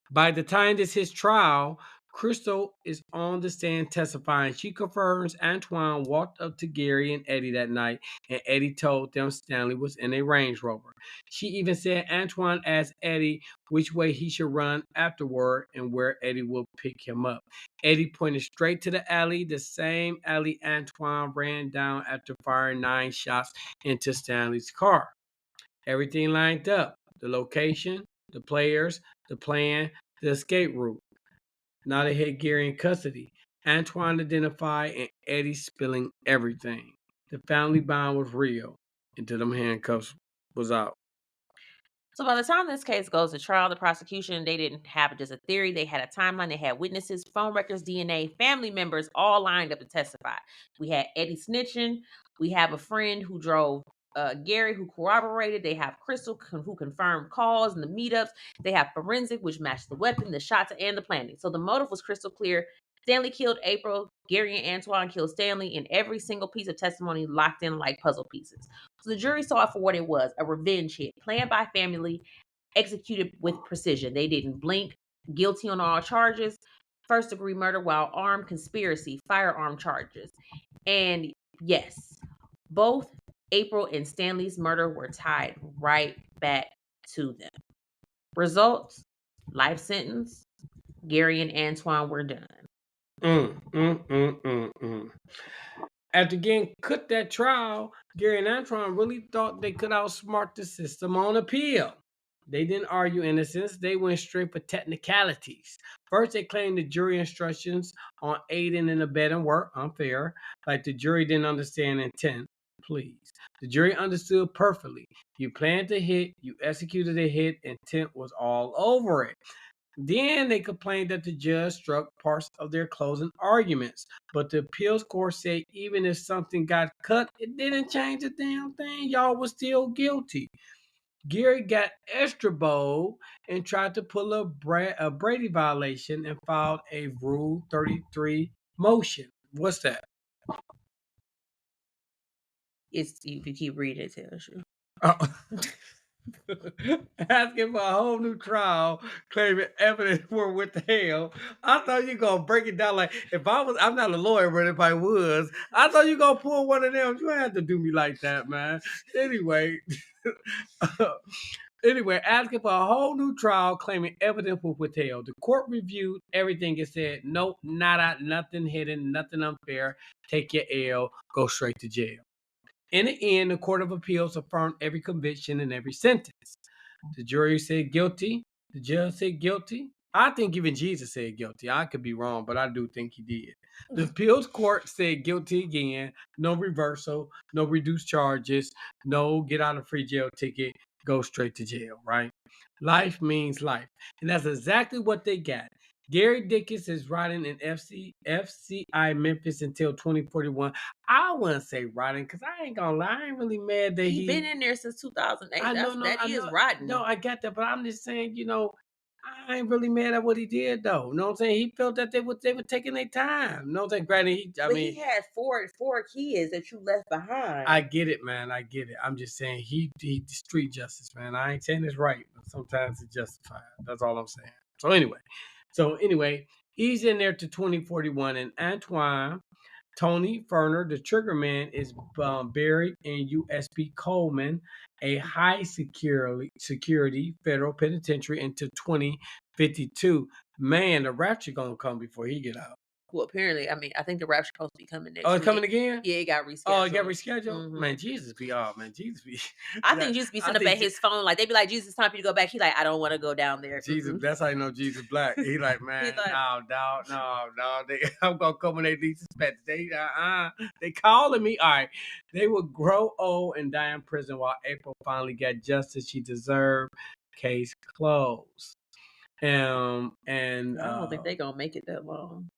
By the time this his trial, Crystal is on the stand testifying. She confirms Antoine walked up to Gary and Eddie that night, and Eddie told them Stanley was in a Range Rover. She even said Antoine asked Eddie which way he should run afterward and where Eddie will pick him up. Eddie pointed straight to the alley, the same alley Antoine ran down after firing 9 shots into Stanley's car. Everything lined up: the location, the players, the plan, the escape route. Now they had Gary in custody. Antoine identified and Eddie spilling everything. The family bond was real until them handcuffs was out. So by the time this case goes to trial, the prosecution, they didn't have just a theory. They had a timeline. They had witnesses, phone records, DNA, family members all lined up to testify. We had Eddie snitching. We have a friend who drove Gary who corroborated. They have Crystal who confirmed calls and the meetups. They have forensic, which matched the weapon, the shots, and the planning. So the motive was crystal clear. Stanley killed April. Gary and Antoine killed Stanley, and every single piece of testimony locked in like puzzle pieces. So the jury saw it for what it was: a revenge hit, planned by family, executed with precision. They didn't blink. Guilty on all charges. First degree murder while armed, conspiracy, firearm charges. And yes, both April and Stanley's murder were tied right back to them. Results: life sentence. Gary and Antoine were done. Mm, mm, mm, mm, mm. After getting cooked that trial, Gary and Antoine really thought they could outsmart the system on appeal. They didn't argue innocence, they went straight for technicalities. First, they claimed the jury instructions on aiding and abetting were unfair, like the jury didn't understand intent. Please. The jury understood perfectly. You planned to hit, you executed a hit, intent was all over it. Then they complained that the judge struck parts of their closing arguments. But the appeals court said even if something got cut, it didn't change a damn thing. Y'all was still guilty. Gary got extra bold and tried to pull a Brady violation and filed a Rule 33 motion. What's that? It's if you keep reading, it tells you. Oh. Asking for a whole new trial, claiming evidence for what the hell. I thought you gonna break it down like if I'm not a lawyer, but if I was, I thought you gonna pull one of them. You ain't have to do me like that, man. Anyway, asking for a whole new trial, claiming evidence was withheld. The court reviewed everything and said, nope, nada, nothing hidden, nothing unfair. Take your L, go straight to jail. In the end, the Court of Appeals affirmed every conviction and every sentence. The jury said guilty. The judge said guilty. I think even Jesus said guilty. I could be wrong, but I do think he did. The appeals court said guilty again. No reversal, no reduced charges, no get out of free jail ticket, go straight to jail, right? Life means life. And that's exactly what they got. Gary Dickens is riding in FCI Memphis until 2041. I wouldn't say riding because I ain't gonna lie, I ain't really mad that He been in there since 2008. I know, That I is know, rotten. no, I got that, but I'm just saying, I ain't really mad at what he did, though. You know what I'm saying? He felt that they were taking their time. You know what I'm saying? Granted, He had four kids that you left behind. I get it, man. I get it. I'm just saying he street justice, man. I ain't saying it's right, but sometimes it's justified. That's all I'm saying. So anyway, he's in there to 2041, and Antoine Tony Ferner, the trigger man, is buried in USB Coleman, a high security federal penitentiary until 2052. Man, the rapture gonna come before he get out. Well, apparently, I mean, I think the rap's supposed to be coming next Oh, it's week. coming again? Yeah, it got rescheduled. Oh, it got rescheduled? Mhm. Man, Jesus be off, man. Jesus be. I think Jesus be sitting up at his phone, like they be like, Jesus, it's time for you to go back. He like, I don't want to go down there. Jesus, that's how you know Jesus black. He like, man, like, no, dog, no. I'm gonna come when they least suspect. They calling me. All right, they would grow old and die in prison while April finally got justice she deserved. Case closed. And I don't think they gonna make it that long.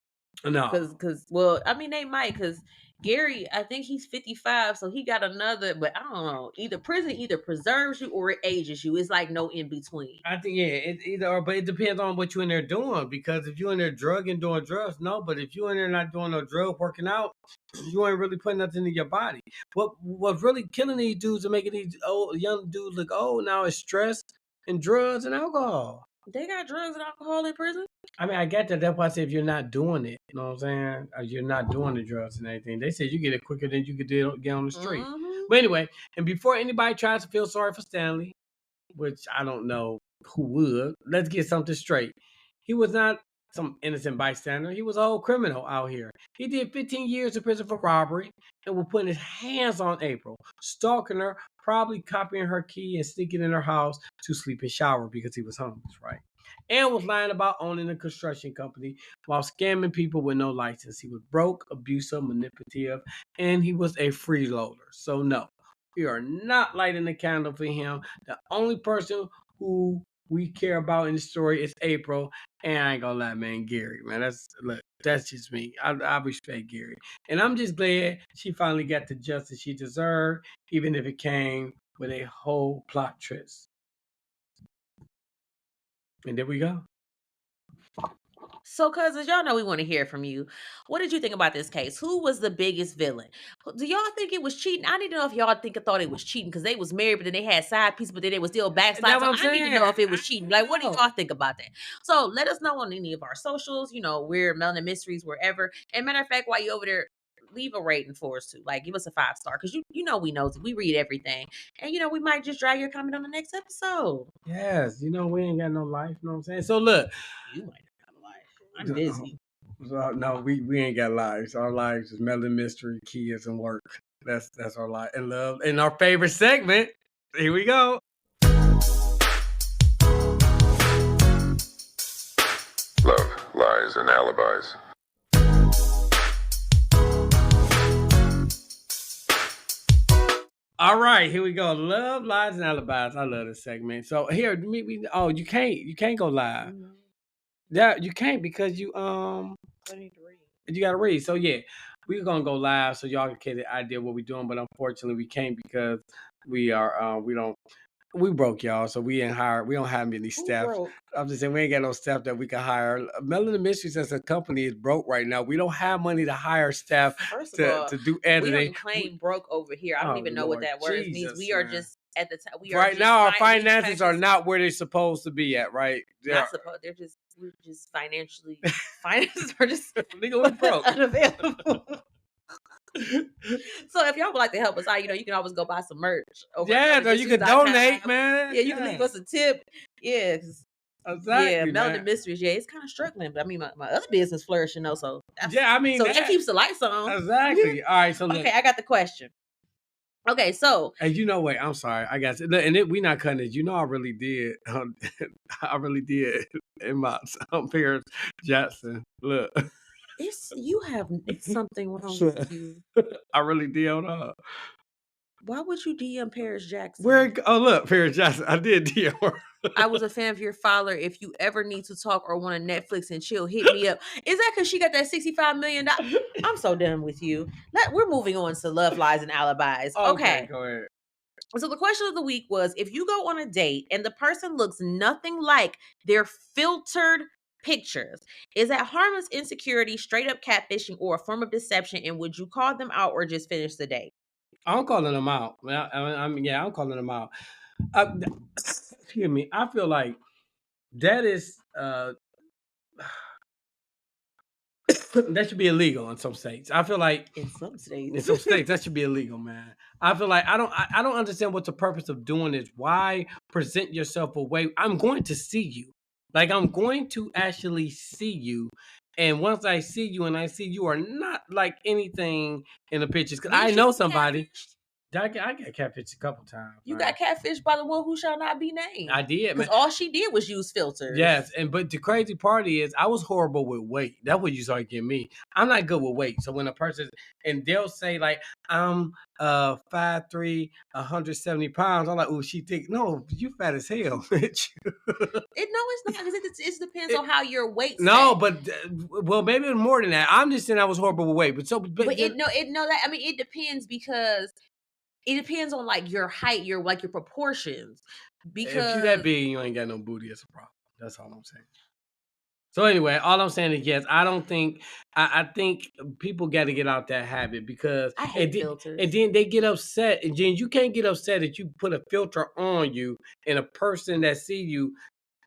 no, Cause, well, I mean, they might, cause Gary, I think he's 55, so he got another, but I don't know. Either prison either preserves you or it ages you. It's like no in between. I think it either or, but it depends on what you're in there doing. Because if you're in there drugging, doing drugs, no. But if you're in there not doing no drug, working out, you ain't really putting nothing in your body. What's really killing these dudes and making these old young dudes look old now is stress and drugs and alcohol. They got drugs and alcohol in prison. I mean, I get that. That's why I say if you're not doing it, you know what I'm saying? Or you're not doing the drugs and everything. They said you get it quicker than you could get on the street. Mm-hmm. But anyway, and before anybody tries to feel sorry for Stanley, which I don't know who would, let's get something straight. He was not some innocent bystander. He was a whole criminal out here. He did 15 years in prison for robbery and was putting his hands on April, stalking her, probably copying her key and sneaking in her house to sleep and shower because he was homeless, right? And was lying about owning a construction company while scamming people with no license. He was broke, abusive, manipulative, and he was a freeloader. So no, we are not lighting the candle for him. The only person who we care about in the story is April. And I ain't gonna lie, man, Gary, man. That's just me. I respect Gary. And I'm just glad she finally got the justice she deserved, even if it came with a whole plot twist. And there we go. So, cousins, y'all know we want to hear from you. What did you think about this case? Who was the biggest villain? Do y'all think it was cheating? I need to know if y'all thought it was cheating because they was married, but then they had side pieces, but then they was still backslide. So I need to know if it was cheating. Like, what do y'all think about that? So let us know on any of our socials. You know, we're Melanin Mysteries wherever. And matter of fact, while you over there, leave a rating for us too. Like, give us a 5-star because you know we know we read everything, and you know we might just drag your comment on the next episode. Yes, you know we ain't got no life. You know what I'm saying? So look, You might not have a life. I'm busy. So, no, we ain't got lives. Our lives is Melanin Mystery, kids, and work. That's our life and love. And our favorite segment. Here we go. Love, lies, and alibis. All right, here we go. Love, lies, and alibis. I love this segment. So here, you can't go live. Mm-hmm. Yeah, you can't because you I need to read. You gotta read. So yeah, we're gonna go live so y'all can get the idea what we're doing. But unfortunately, we can't because we broke, y'all. So we don't have any staff. I'm just saying we ain't got no staff that we can hire. Melanin Mysteries as a company is broke right now. We don't have money to hire staff to do editing. We don't claim broke over here. I don't even know what that word means. We are just at the time. Right now, our finances are not where they're supposed to be at. Right? Not supposed. We're just financially. Finances are just legally broke, unavailable. So if y'all would like to help us out, you can always go buy some merch. Yeah, you can donate, man. Yeah, you can leave us a tip. Yeah, exactly. Melanin Mysteries. Yeah, it's kind of struggling, but I mean, my other business flourishing though. So that keeps the lights on. Exactly. All right. So okay, I got the question. Okay, so wait, I'm sorry. I got it. And we not cutting it. I really did. I really did in my Paris Jackson. Look. It's something wrong with you. I really did. Hold on. Why would you DM Paris Jackson? Look, Paris Jackson. I did DM her. I was a fan of your father. If you ever need to talk or want to Netflix and chill, hit me up. Is that because she got that $65 million? I'm so done with you. We're moving on to Love, Lies, and Alibis. Okay. Go ahead. So the question of the week was, if you go on a date and the person looks nothing like their filtered pictures, is that harmless insecurity, straight up catfishing, or a form of deception? And would you call them out or just finish the date? I'm calling them out. I'm calling them out. Excuse me. I feel like that is that should be illegal in some states. I feel like in some states that should be illegal, man. I feel like I don't understand what the purpose of doing is. Why present yourself away? I'm going to see you. Like, I'm going to actually see you. And once I see you and I see you are not like anything in the pictures, because Didn't I you know get somebody. catfished? I got catfished a couple times. You man. got catfished by the one who shall not be named. I did, Because man. all she did was use filters. Yes, but the crazy part is I was horrible with weight. That's what you started getting me. I'm not good with weight. So when a person and they'll say like I'm 5'3", 170 pounds, I'm like, oh, she think no, you fat as hell, bitch. It's not because it depends on how your weight. No, but well, maybe it's more than that. I'm just saying I was horrible with weight, But it depends because it depends on like your height, your proportions. Because if you that big, you ain't got no booty. It's a problem. That's all I'm saying. So anyway, all I'm saying is yes. I don't think I think people got to get out that habit because I hate filters. And then they get upset, and then you can't get upset that you put a filter on you and a person that see you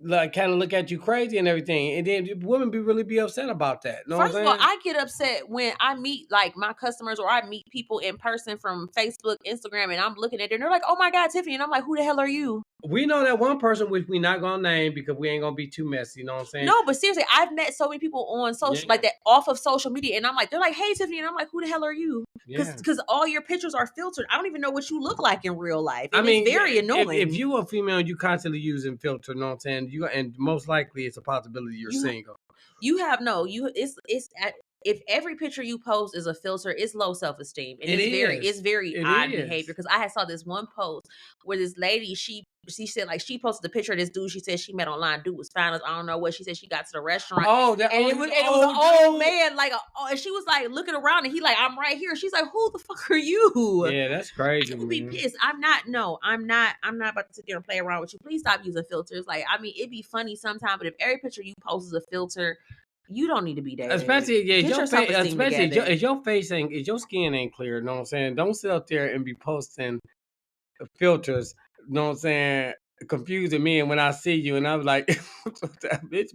like kind of look at you crazy and everything, and then women really be upset about that. Know First what I'm of all, saying? I get upset when I meet like my customers or I meet people in person from Facebook, Instagram, and I'm looking at them and they're like, "Oh my God, Tiffany," and I'm like, "Who the hell are you?" We know that one person which we not gonna name because we ain't gonna be too messy. You know what I'm saying? No, but seriously, I've met so many people on social like that off of social media, and I'm like, they're like, "Hey, Tiffany," and I'm like, "Who the hell are you?" Because all your pictures are filtered. I don't even know what you look like in real life. And it's very annoying. If you a female, you constantly using filter. You know what I'm saying? And most likely it's a possibility you're single. If every picture you post is a filter, it's low self-esteem. And it's very odd behavior. Because I had saw this one post where this lady, she said like she posted the picture of this dude she said she met online. Dude was fine as I don't know what. She said she got to the restaurant. It was an old man, and she was like looking around and he like, I'm right here. She's like, who the fuck are you? Yeah, that's crazy. I would be pissed. I'm not about to sit there and play around with you. Please stop using filters. Like, I mean, it'd be funny sometimes, but if every picture you post is a filter, you don't need to be dating. Especially Get your self-esteem together. If your face ain't, if your skin ain't clear, you know what I'm saying? Don't sit up there and be posting filters, you know what I'm saying? Confusing me, and when I see you, and I'm like, that bitch,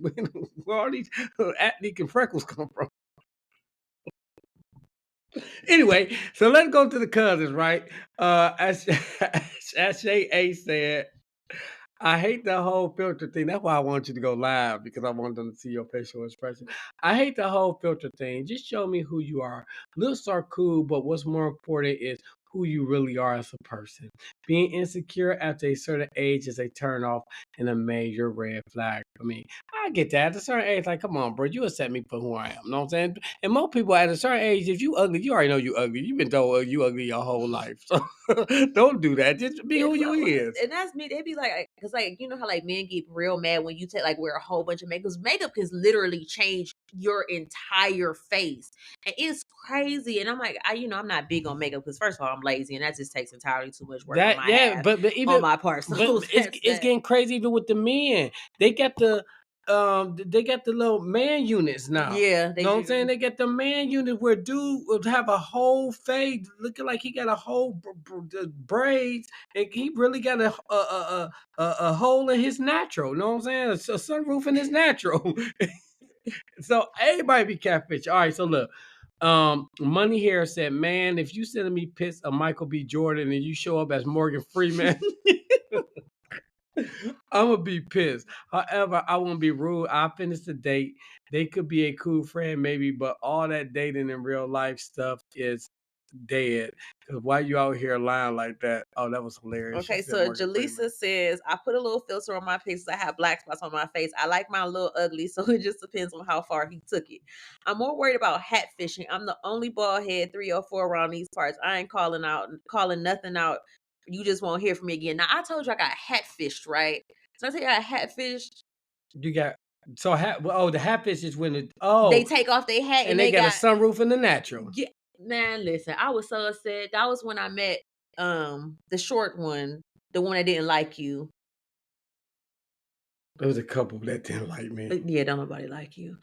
where all these acne and freckles come from? Anyway, so let's go to the cousins, right? As Shay A said, I hate the whole filter thing. That's why I want you to go live because I want them to see your facial expression. I hate the whole filter thing. Just show me who you are. Looks are cool, but what's more important is who you really are as a person. Being insecure after a certain age is a turnoff and a major red flag for me. I get that. At a certain age, like, come on, bro, you accept me for who I am. You know what I'm saying? And most people at a certain age, if you ugly, you already know you ugly. You've been told you ugly your whole life. So don't do that. Just be who you is. And that's me. They be like, because like, you know how like men get real mad when you wear a whole bunch of makeup. Because makeup can literally change your entire face. And it's crazy. And I'm like, I'm not big on makeup because first of all, I'm lazy and that just takes entirely too much work on my but even on my part. So it's getting crazy even with the men. They got the little man units now. Yeah, you know what I'm saying? They got the man unit where dude would have a whole fade looking like he got a whole braids, and he really got a hole in his natural. You know what I'm saying? A sunroof in his natural. So everybody be catfish. All right, so look. Money here said, man, if you sending me pics of Michael B. Jordan and you show up as Morgan Freeman, I'm gonna be pissed. However, I won't be rude. I finished the date. They could be a cool friend, maybe, but all that dating in real life stuff is dead. Cause why you out here lying like that? Oh, that was hilarious. Okay, so Jaleesa says, I put a little filter on my face. I have black spots on my face. I like mine a little ugly, so it just depends on how far he took it. I'm more worried about hat fishing. I'm the only bald head 3 or 4 around these parts. I ain't calling nothing out. You just won't hear from me again. Now I told you I got hat fished, right? So I tell you I hat fished. You got the hat fish is when they take off their hat and they got a sunroof in the natural. Yeah, man, listen, I was so upset. That was when I met the short one, the one that didn't like you. There was a couple that didn't like me. Yeah, don't nobody like you.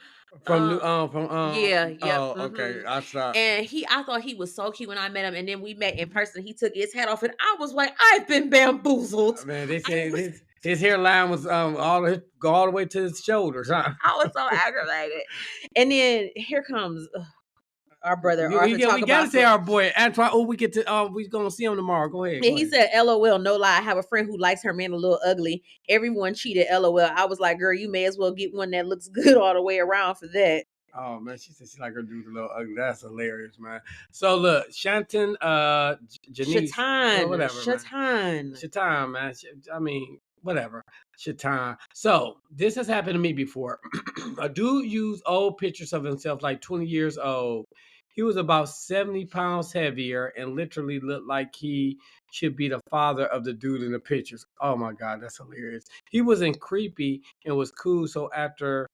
Yeah. Oh, okay. I saw. And I thought he was so cute when I met him, and then we met in person. He took his hat off, and I was like, I've been bamboozled. Man, they said his hairline was all the way to his shoulders. Huh? I was so aggravated. And then here comes our brother. We gotta say our boy Antoine. Oh, we get to we gonna see him tomorrow. Go ahead. He said, LOL, no lie. I have a friend who likes her man a little ugly. Everyone cheated, LOL. I was like, girl, you may as well get one that looks good all the way around for that. Oh man, she said she like her dude a little ugly. That's hilarious, man. So look, Shanton, Janice, whatever, man. Shatan, man. I mean, whatever. Shatan. So this has happened to me before. A dude used old pictures of himself, like 20 years old. He was about 70 pounds heavier and literally looked like he should be the father of the dude in the pictures. Oh my God, that's hilarious. He wasn't creepy and was cool. So after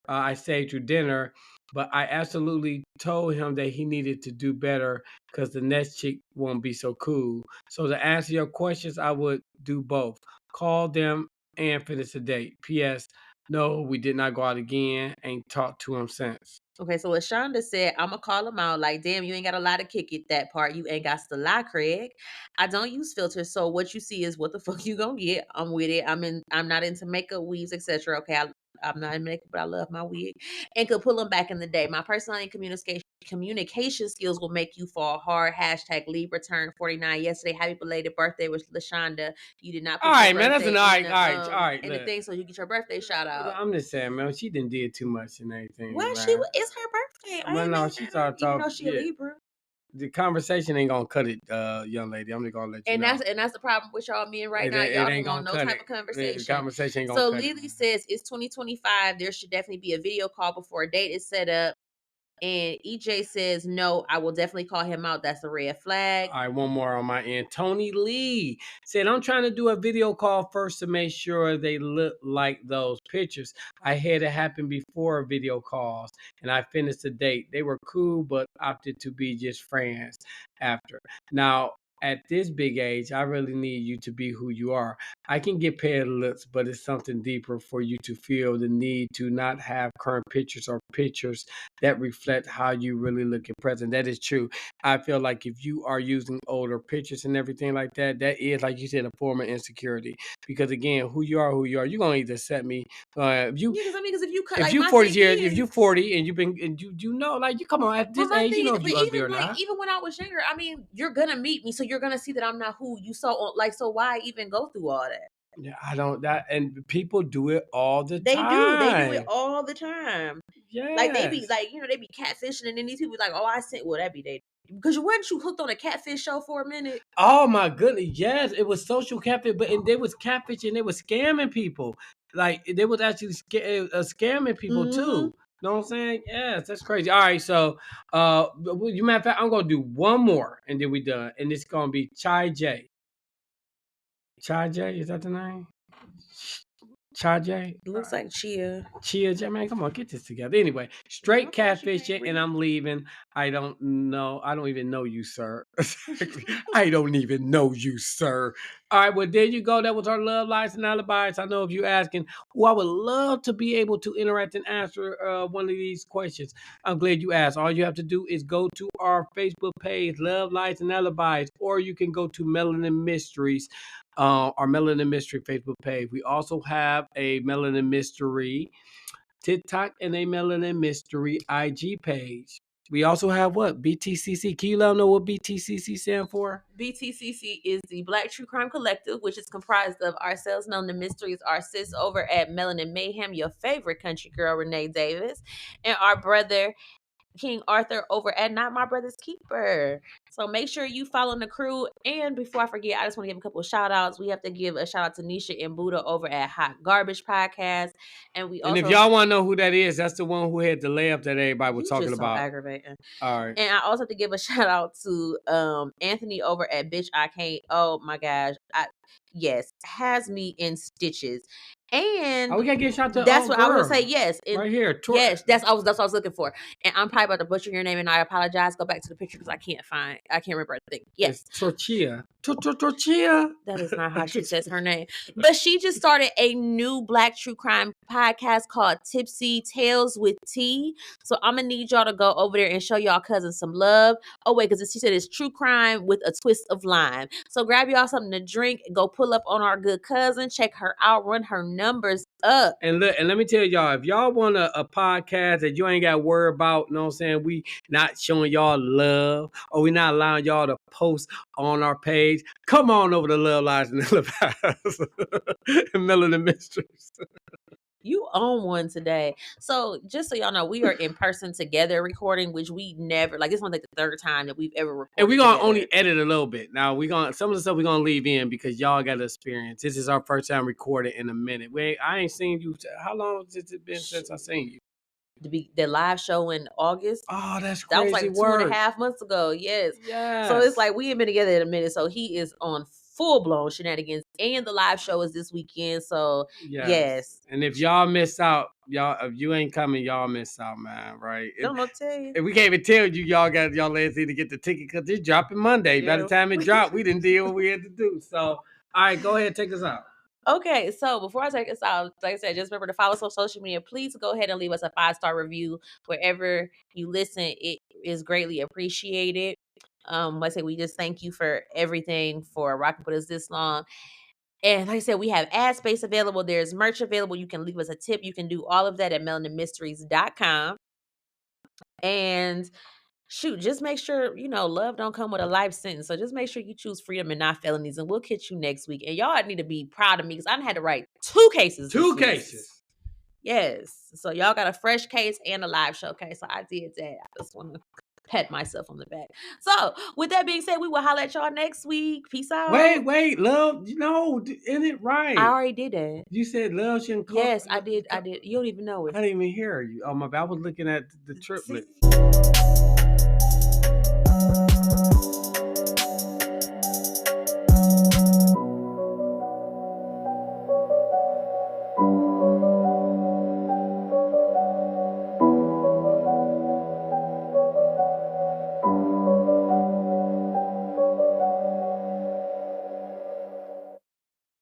I stayed through dinner, but I absolutely told him that he needed to do better because the next chick won't be so cool. So to answer your questions, I would do both. Call them and finish the date. P.S. No, we did not go out again. Ain't talked to him since. Okay, so what Shonda said, I'm gonna call him out. Like, damn, you ain't got a lot of kick it that part. You ain't got to lie, Craig. I don't use filters, so what you see is what the fuck you gonna get. I'm with it. I'm not into makeup, weaves, etc. Okay, I'm not in makeup, but I love my wig. And could pull them back in the day. My personality and communication skills will make you fall hard. Hashtag Libra turned 49 yesterday. Happy belated birthday with LaShonda. You did not put All your right, man. That's birthday all right. in the thing, so you get your birthday shout out. I'm just saying, man. She didn't did too much and everything. Well, Man. it's her birthday. I Well, ain't no, mad she at her, started even though talking. she a Libra. The conversation ain't gonna cut it, young lady. I'm just gonna let you know. And that's the problem with y'all men right now. It Y'all ain't don't want gonna no cut type it. of The conversation. conversation ain't gonna So cut Lily it. says it's 2025. There should definitely be a video call before a date is set up. And EJ says, no, I will definitely call him out. That's a red flag. All right, one more on my end. Tony Lee said, I'm trying to do a video call first to make sure they look like those pictures. I had it happen before video calls and I finished the date. They were cool, but opted to be just friends after. Now, at this big age, I really need you to be who you are. I can get paired looks, but it's something deeper for you to feel the need to not have current pictures or pictures that reflect how you really look at present. That is true. I feel like if you are using older pictures and everything like that, that is, like you said, a form of insecurity. Because again, who you are, you're gonna either set me. If you, because if you cut, if like, you my 40 thing years, is, if you 40 and you've been, and you know, like you come on at but this my age, you thing, know but if you ugly or even like not. even when I was younger, I mean, you're gonna meet me, so you're gonna see that I'm not who you saw. Like, so why even go through all that? Yeah, I don't that, and people do it all the They time. They do it all the time. Yeah, Like they be like, they be catfishing, and then these people be like, oh, I sent. Well, that be they. Because wasn't you hooked on a catfish show for a minute? Oh my goodness, yes, it was social catfish, but and they was catfish and they was scamming people. Like they was actually scamming people too. Know what I'm saying? Yes, that's crazy. All right, so you matter of fact, I'm gonna do one more and then we done, and it's gonna be Chai J. Chai J, is that the name? Chai J? Looks like Chia. Chia J, man, come on, get this together. Anyway, straight catfishing, and I'm leaving. I don't know. I don't even know you, sir. I don't even know you, sir. All right, well, there you go. That was our love, lies, and alibis. I know if you're asking, who I would love to be able to interact and answer one of these questions. I'm glad you asked. All you have to do is go to our Facebook page, Love, Lies, and Alibis, or you can go to Melanin Mysteries, our Melanin Mystery Facebook page. We also have a Melanin Mystery TikTok and a Melanin Mystery IG page. We also have what? BTCC. Can you let them know what BTCC stand for? BTCC is the Black True Crime Collective, which is comprised of ourselves, Melanin Mysteries, our sis over at Melanin Mayhem, your favorite country girl, Renee Davis, and our brother, King Arthur, over at Not My Brother's Keeper. So make sure you follow the crew. And before I forget, I just want to give a couple of shout outs. We have to give a shout out to Nisha and Buddha over at Hot Garbage Podcast. And if y'all want to know who that is, that's the one who had the layup that everybody was talking about. Aggravating. All right. And I also have to give a shout out to Anthony over at Bitch I Can't. Oh my gosh. Yes, has me in stitches. And we gotta get shot to that's what I would say. Yes, right here. Yes, that's what I was looking for. And I'm probably about to butcher your name, and I apologize. Go back to the picture because I can't remember the thing. Yes, it's Torchia. Torchia. That is not how she says her name. But she just started a new Black True Crime podcast called Tipsy Tales with Tea. So I'm gonna need y'all to go over there and show y'all cousins some love. Oh wait, because she said it's true crime with a twist of lime. So grab y'all something to drink, go pull up on our good cousin, check her out, run her numbers up. And look, and let me tell y'all, if y'all want a podcast that you ain't got to worry about, you know what I'm saying, we not showing y'all love or we not allowing y'all to post on our page, come on over to Love, Lies, and Alibis and Melanin Mysteries. You own one today. So just so y'all know, we are in person together recording, which we never like. This one's like the third time that we've ever recorded. And we're gonna together. only edit a little bit. Now some of the stuff we're gonna leave in because y'all got to experience. This is our first time recording in a minute. I ain't seen you. How long has it been since I seen you? The live show in August. Oh, that's That was crazy. like 2.5 months ago. Yes. Yes. So it's like we ain't been together in a minute. So he is on full blown shenanigans, and the live show is this weekend. So yes. And if y'all miss out, if you ain't coming, y'all miss out, man. Right? Don't know what to tell you. And we can't even tell you y'all last need to get the ticket because it's dropping Monday. By the time it dropped, we didn't do what we had to do. So all right, go ahead, take us out. Okay, so before I take us out, like I said, just remember to follow us on social media. Please go ahead and leave us a 5-star review wherever you listen. It is greatly appreciated. Like I said, we just thank you for everything, for rocking with us this long. And like I said, we have ad space available. There's merch available. You can leave us a tip. You can do all of that at melaninmysteries.com. And shoot, just make sure, love don't come with a life sentence. So just make sure you choose freedom and not felonies. And we'll catch you next week. And y'all need to be proud of me because I had to write 2 cases. 2 cases. Yes. So y'all got a fresh case and a live show case. So I did that. I just want to pat myself on the back. So with that being said, we will holler at y'all next week. Peace out. Wait, love. No, isn't it right? I already did that. You said love shouldn't call. Yes, I did. You don't even know it. I didn't even hear you. Oh my bad. I was looking at the triplets.